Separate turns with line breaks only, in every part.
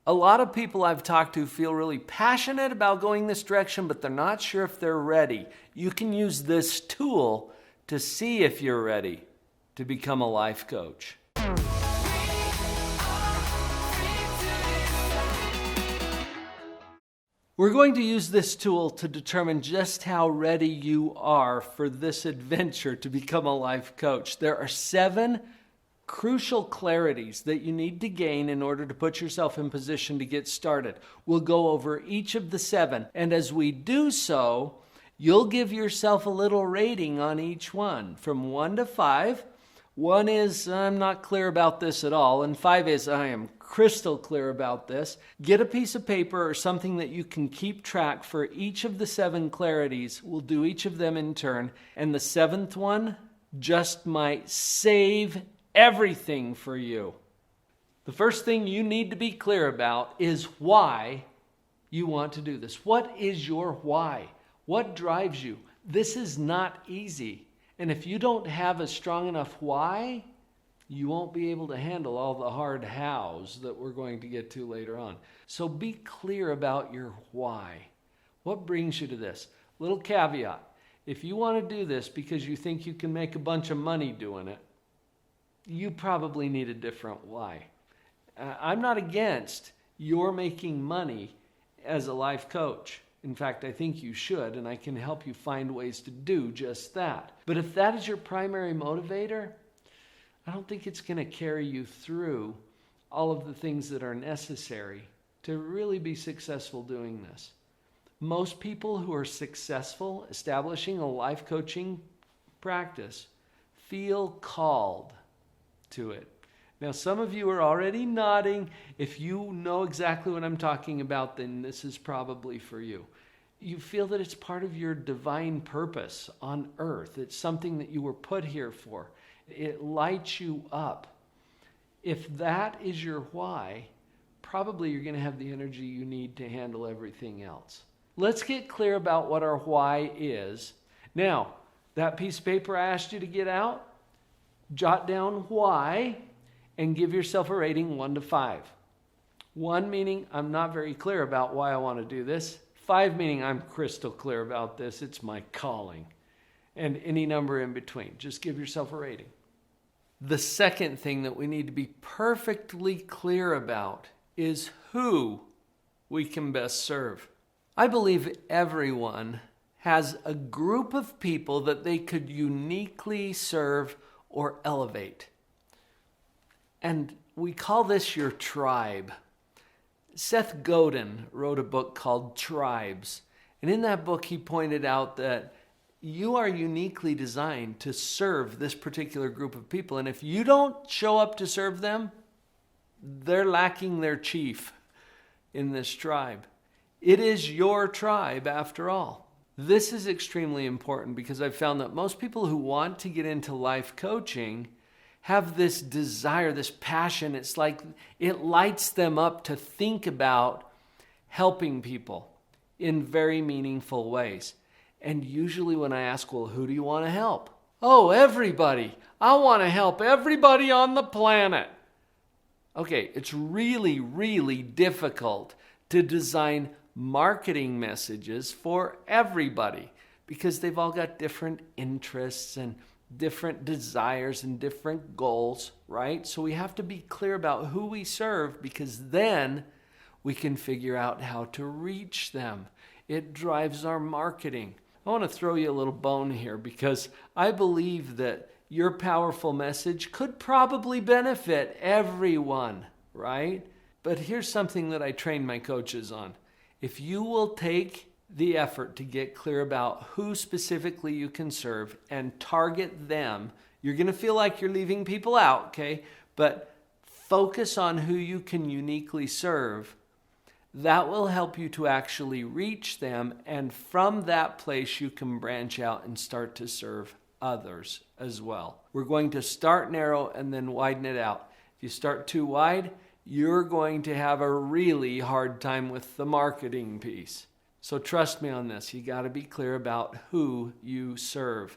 A lot of people I've talked to feel really passionate about going this direction, but they're not sure if they're ready. You can use this tool to see if you're ready to become a life coach. We're going to use this tool to determine just how ready you are for this adventure to become a life coach. There are 7 crucial clarities that you need to gain in order to put yourself in position to get started. We'll go over each of the 7, and as we do so, you'll give yourself a little rating on each one, from 1 to 5. 1 is, I'm not clear about this at all, and 5 is, I am crystal clear about this. Get a piece of paper or something that you can keep track for each of the 7 clarities. We'll do each of them in turn, and the 7th one just might save everything for you. The first thing you need to be clear about is why you want to do this. What is your why? What drives you? This is not easy. And if you don't have a strong enough why, you won't be able to handle all the hard hows that we're going to get to later on. So be clear about your why. What brings you to this? Little caveat. If you want to do this because you think you can make a bunch of money doing it, you probably need a different why. I'm not against your making money as a life coach. In fact, I think you should, and I can help you find ways to do just that. But if that is your primary motivator, I don't think it's going to carry you through all of the things that are necessary to really be successful doing this. Most people who are successful establishing a life coaching practice feel called to it. Now, some of you are already nodding. If you know exactly what I'm talking about, then this is probably for you. You feel that it's part of your divine purpose on earth. It's something that you were put here for. It lights you up. If that is your why, probably you're going to have the energy you need to handle everything else. Let's get clear about what our why is. Now, that piece of paper I asked you to get out, jot down why and give yourself a rating 1 to 5. 1 meaning I'm not very clear about why I want to do this. 5 meaning I'm crystal clear about this. It's my calling. And any number in between. Just give yourself a rating. The second thing that we need to be perfectly clear about is who we can best serve. I believe everyone has a group of people that they could uniquely serve or elevate. And we call this your tribe. Seth Godin wrote a book called Tribes. And in that book, he pointed out that you are uniquely designed to serve this particular group of people. And if you don't show up to serve them, they're lacking their chief in this tribe. It is your tribe after all. This is extremely important because I've found that most people who want to get into life coaching have this desire, this passion. It's like it lights them up to think about helping people in very meaningful ways. And usually when I ask, well, who do you want to help? Oh, everybody. I want to help everybody on the planet. Okay, it's really, really difficult to design marketing messages for everybody because they've all got different interests and different desires and different goals, right? So we have to be clear about who we serve because then we can figure out how to reach them. It drives our marketing. I want to throw you a little bone here because I believe that your powerful message could probably benefit everyone, right? But here's something that I train my coaches on. If you will take the effort to get clear about who specifically you can serve and target them, you're going to feel like you're leaving people out, okay? But focus on who you can uniquely serve. That will help you to actually reach them, and from that place you can branch out and start to serve others as well. We're going to start narrow and then widen it out. If you start too wide, you're going to have a really hard time with the marketing piece. So trust me on this. You got to be clear about who you serve.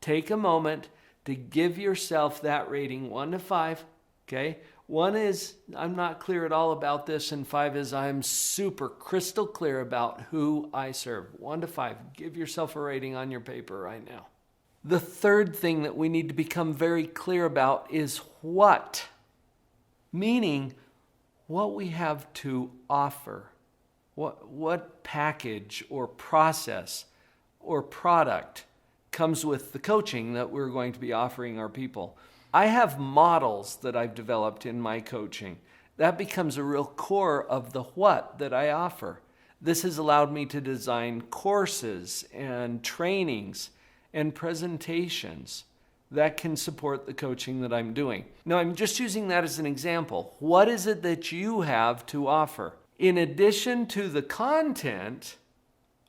Take a moment to give yourself that rating 1 to 5, okay? 1 is, I'm not clear at all about this, and 5 is, I'm super crystal clear about who I serve. 1 to 5. Give yourself a rating on your paper right now. The third thing that we need to become very clear about is what, meaning what we have to offer. What package or process or product comes with the coaching that we're going to be offering our people. I have models that I've developed in my coaching. That becomes a real core of the what that I offer. This has allowed me to design courses and trainings and presentations that can support the coaching that I'm doing. Now, I'm just using that as an example. What is it that you have to offer? In addition to the content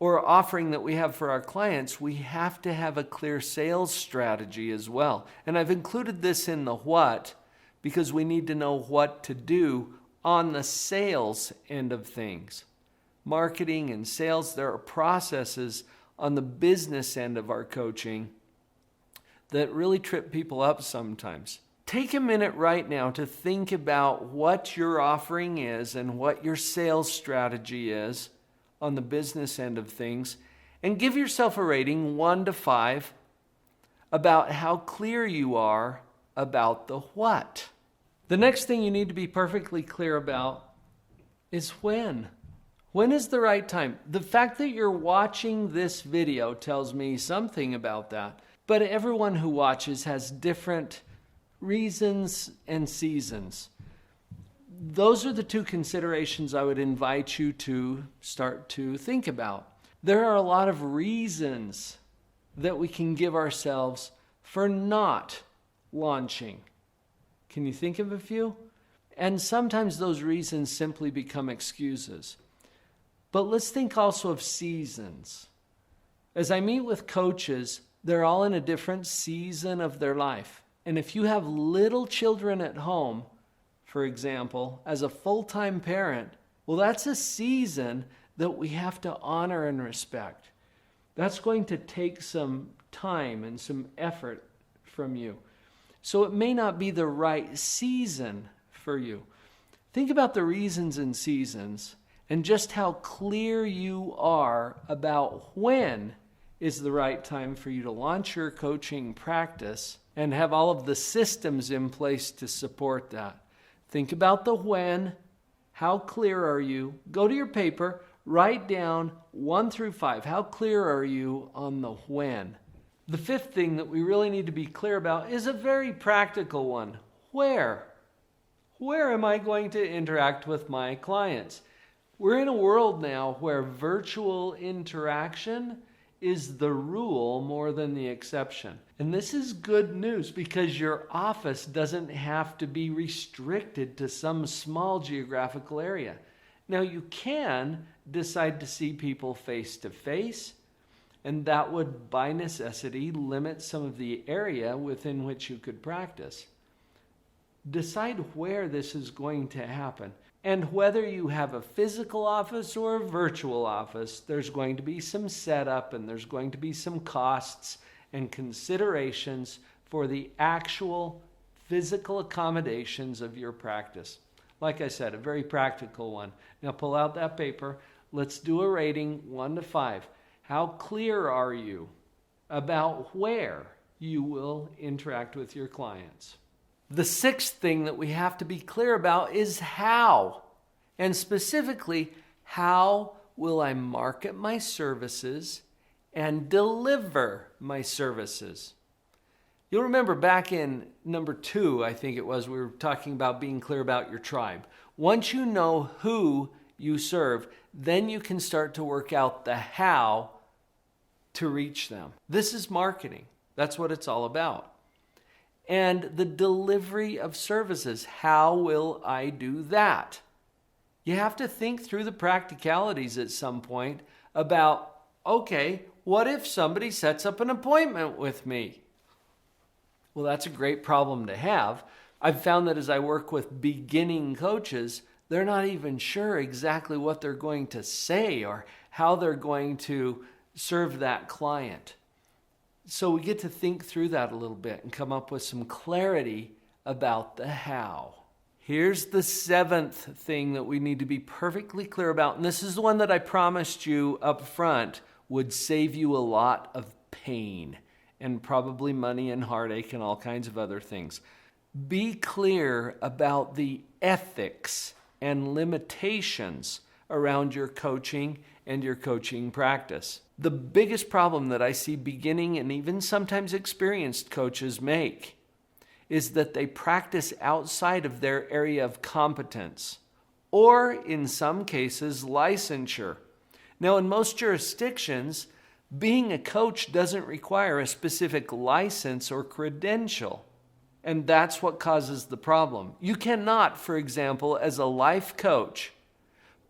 or offering that we have for our clients, we have to have a clear sales strategy as well. And I've included this in the what because we need to know what to do on the sales end of things. Marketing and sales, there are processes on the business end of our coaching that really trip people up sometimes. Take a minute right now to think about what your offering is and what your sales strategy is on the business end of things, and give yourself a rating 1 to 5 about how clear you are about the what. The next thing you need to be perfectly clear about is when. When is the right time? The fact that you're watching this video tells me something about that. But everyone who watches has different reasons and seasons. Those are the 2 considerations I would invite you to start to think about. There are a lot of reasons that we can give ourselves for not launching. Can you think of a few? And sometimes those reasons simply become excuses. But let's think also of seasons. As I meet with coaches, they're all in a different season of their life. And if you have little children at home, for example, as a full-time parent, well, that's a season that we have to honor and respect. That's going to take some time and some effort from you. So it may not be the right season for you. Think about the reasons and seasons and just how clear you are about when is the right time for you to launch your coaching practice and have all of the systems in place to support that. Think about the when. How clear are you? Go to your paper, write down 1 through 5. How clear are you on the when? The 5th thing that we really need to be clear about is a very practical one. Where? Where am I going to interact with my clients? We're in a world now where virtual interaction is the rule more than the exception. And this is good news because your office doesn't have to be restricted to some small geographical area. Now, you can decide to see people face to face, and that would, by necessity, limit some of the area within which you could practice. Decide where this is going to happen. And whether you have a physical office or a virtual office, there's going to be some setup and there's going to be some costs and considerations for the actual physical accommodations of your practice. Like I said, a very practical one. Now pull out that paper. Let's do a rating 1 to 5. How clear are you about where you will interact with your clients? The 6th thing that we have to be clear about is how. And specifically, how will I market my services and deliver my services? You'll remember back in number 2, I think it was, we were talking about being clear about your tribe. Once you know who you serve, then you can start to work out the how to reach them. This is marketing. That's what it's all about. And the delivery of services. How will I do that? You have to think through the practicalities at some point about, okay, what if somebody sets up an appointment with me? Well, that's a great problem to have. I've found that as I work with beginning coaches, they're not even sure exactly what they're going to say or how they're going to serve that client. So we get to think through that a little bit and come up with some clarity about the how. Here's the seventh thing that we need to be perfectly clear about, and this is the one that I promised you up front would save you a lot of pain and probably money and heartache and all kinds of other things. Be clear about the ethics and limitations around your coaching and your coaching practice. The biggest problem that I see beginning and even sometimes experienced coaches make is that they practice outside of their area of competence, or in some cases, licensure. Now, in most jurisdictions, being a coach doesn't require a specific license or credential, and that's what causes the problem. You cannot, for example, as a life coach,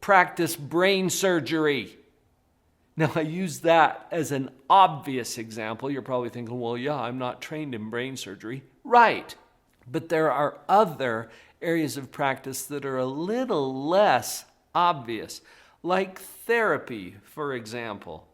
practice brain surgery. Now, I use that as an obvious example. You're probably thinking, well, yeah, I'm not trained in brain surgery. Right. But there are other areas of practice that are a little less obvious, like therapy, for example.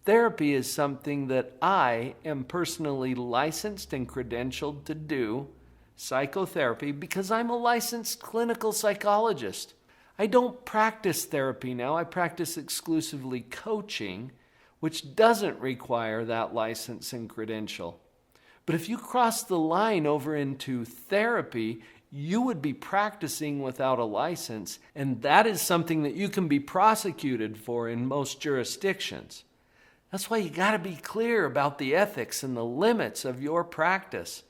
Therapy is something that I am personally licensed and credentialed to do, psychotherapy, because I'm a licensed clinical psychologist. I don't practice therapy now. I practice exclusively coaching, which doesn't require that license and credential. But if you cross the line over into therapy, you would be practicing without a license, and that is something that you can be prosecuted for in most jurisdictions. That's why you got to be clear about the ethics and the limits of your practice.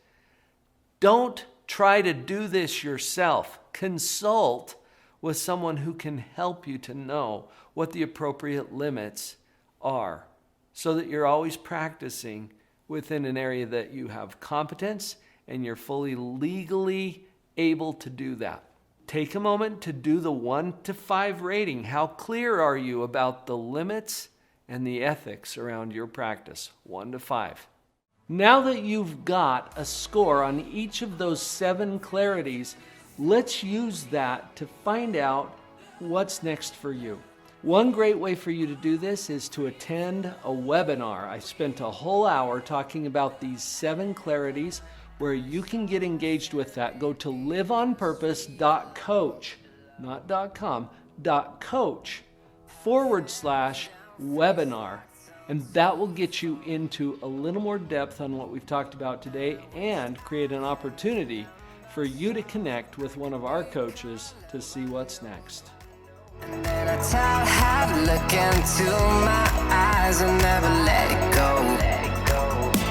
Don't try to do this yourself. Consult with someone who can help you to know what the appropriate limits are, so that you're always practicing within an area that you have competence and you're fully legally able to do that. Take a moment to do the 1 to 5 rating. How clear are you about the limits and the ethics around your practice? 1 to 5. Now that you've got a score on each of those 7 clarities, let's use that to find out what's next for you. One great way for you to do this is to attend a webinar. I spent a whole hour talking about these 7 clarities where you can get engaged with that. Go to liveonpurpose.coach, not .com, .coach/webinar. And that will get you into a little more depth on what we've talked about today and create an opportunity for you to connect with one of our coaches to see what's next.
And then a child had to look into my eyes and never let it go.